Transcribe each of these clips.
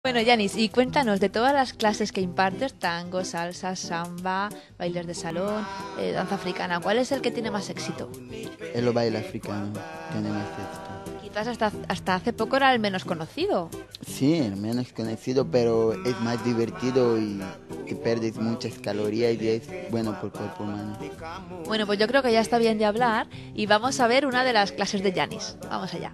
Bueno, Yanis, y cuéntanos de todas las clases que impartes, tango, salsa, samba, bailes de salón, danza africana, ¿cuál es el que tiene más éxito? El baile africano tiene más éxito. Quizás hasta hace poco era el menos conocido. Sí, el menos conocido, pero es más divertido y te pierdes muchas calorías y es bueno por el cuerpo humano. Bueno, pues yo creo que ya está bien de hablar y vamos a ver una de las clases de Yanis. Vamos allá.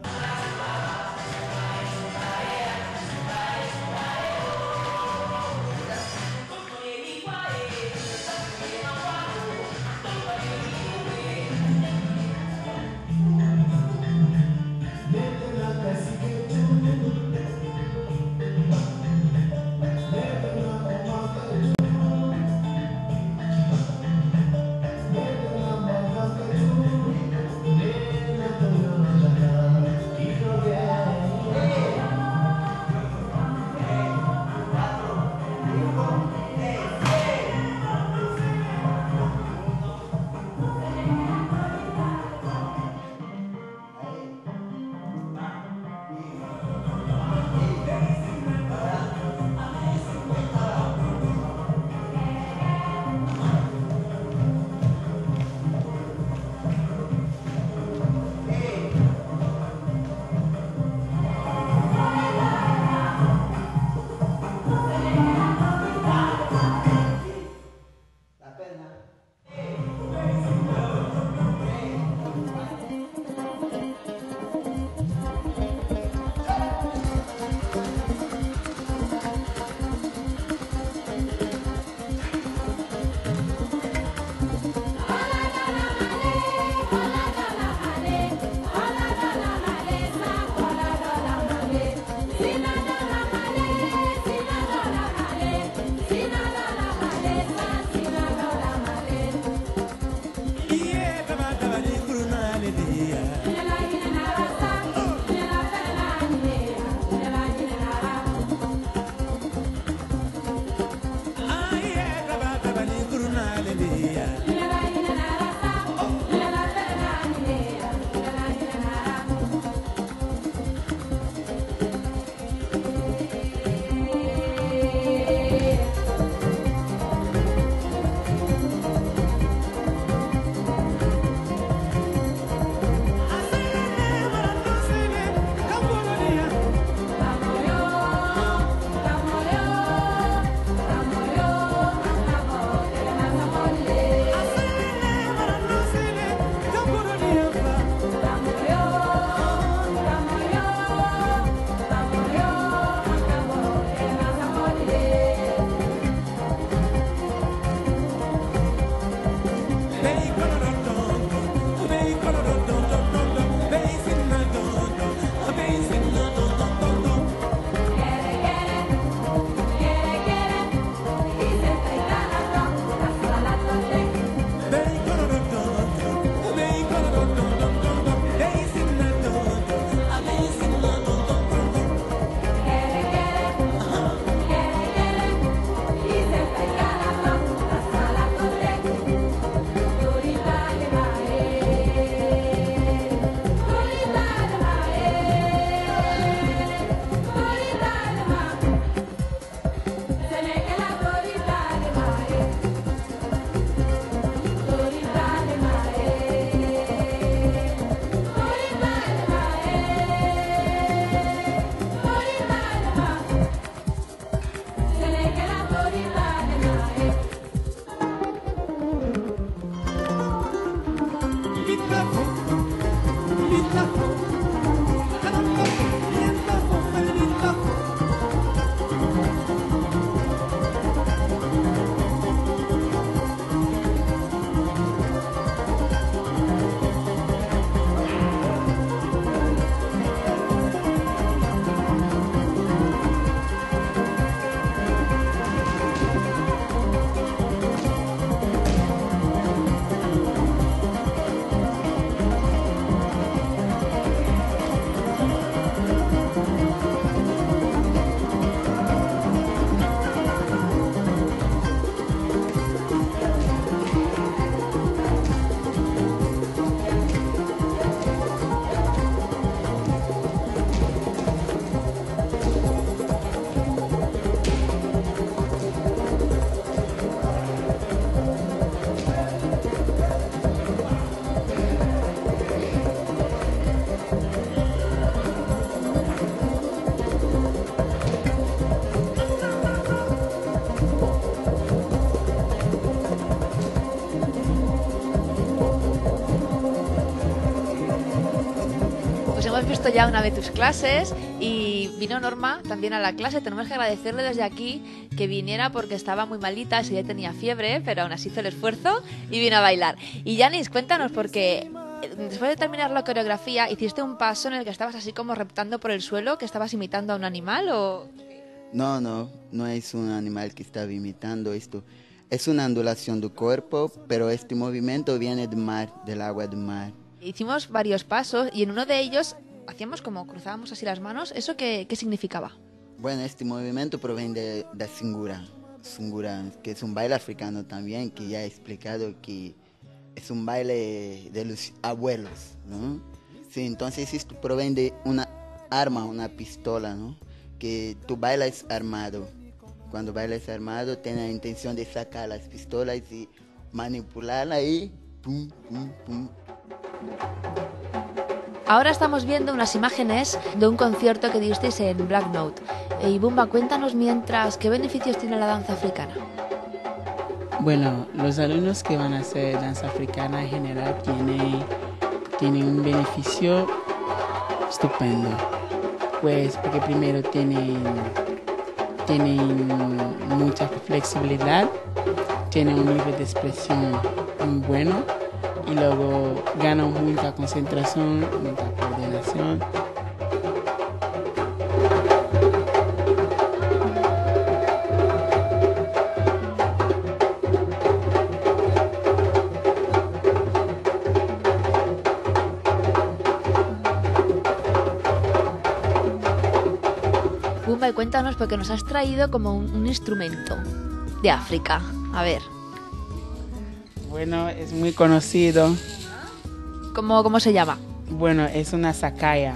visto ya una vez tus clases y vino Norma también a la clase. Tenemos que agradecerle desde aquí que viniera porque estaba muy malita, ese día tenía fiebre, pero aún así hizo el esfuerzo y vino a bailar. Y Yanis, cuéntanos, porque después de terminar la coreografía hiciste un paso en el que estabas así como reptando por el suelo, que estabas imitando a un animal o... No, no es un animal que estaba imitando esto. Es una ondulación del cuerpo, pero este movimiento viene del mar, del agua del mar. Hicimos varios pasos y en uno de ellos hacíamos como cruzábamos así las manos. ¿Eso qué significaba? Bueno, este movimiento proviene de Singura, que es un baile africano también, que ya he explicado que es un baile de los abuelos, ¿no? Sí, entonces esto proviene de una arma, una pistola, ¿no? Que tú bailas armado. Cuando bailas armado, tienes la intención de sacar las pistolas y manipularla y pum, pum, pum. Ahora estamos viendo unas imágenes de un concierto que disteis en Black Note. Y Bumba, cuéntanos mientras, ¿qué beneficios tiene la danza africana? Bueno, los alumnos que van a hacer danza africana en general tienen un beneficio estupendo. Pues porque primero tienen mucha flexibilidad, tienen un nivel de expresión muy bueno y luego ganan mucha concentración, mucha coordinación. Bumba, y cuéntanos porque nos has traído como un instrumento de África. A ver. Bueno, es muy conocido. ¿Cómo se llama? Bueno, es una sakaya.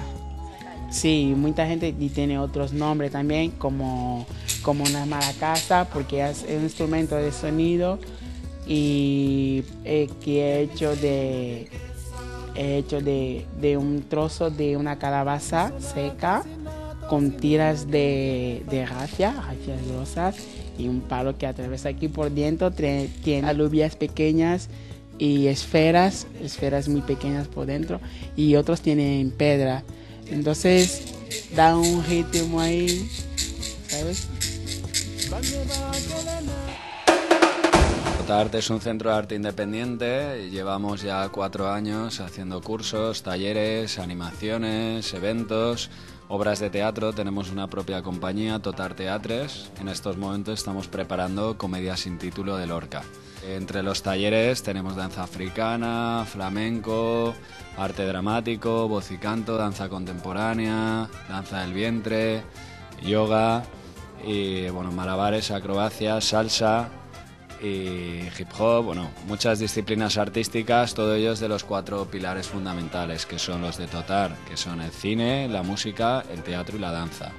Sí, mucha gente y tiene otros nombres también, como una maracasa, porque es un instrumento de sonido y que he hecho de un trozo de una calabaza seca con tiras de rafias grosas y un palo que atraviesa aquí por dentro, tiene alubias pequeñas y esferas muy pequeñas por dentro y otros tienen piedra. Entonces da un ritmo ahí, ¿sabes? Arte es un centro de arte independiente, llevamos ya 4 años haciendo cursos, talleres, animaciones, eventos, obras de teatro. Tenemos una propia compañía, Totar Teatres. En estos momentos estamos preparando Comedia sin título de Lorca. Entre los talleres tenemos danza africana, flamenco, arte dramático, voz y canto, danza contemporánea, danza del vientre, yoga y bueno, malabares, acrobacias, salsa y hip hop, bueno, muchas disciplinas artísticas, todos ellos de los 4 pilares fundamentales que son los de Totar, que son el cine, la música, el teatro y la danza.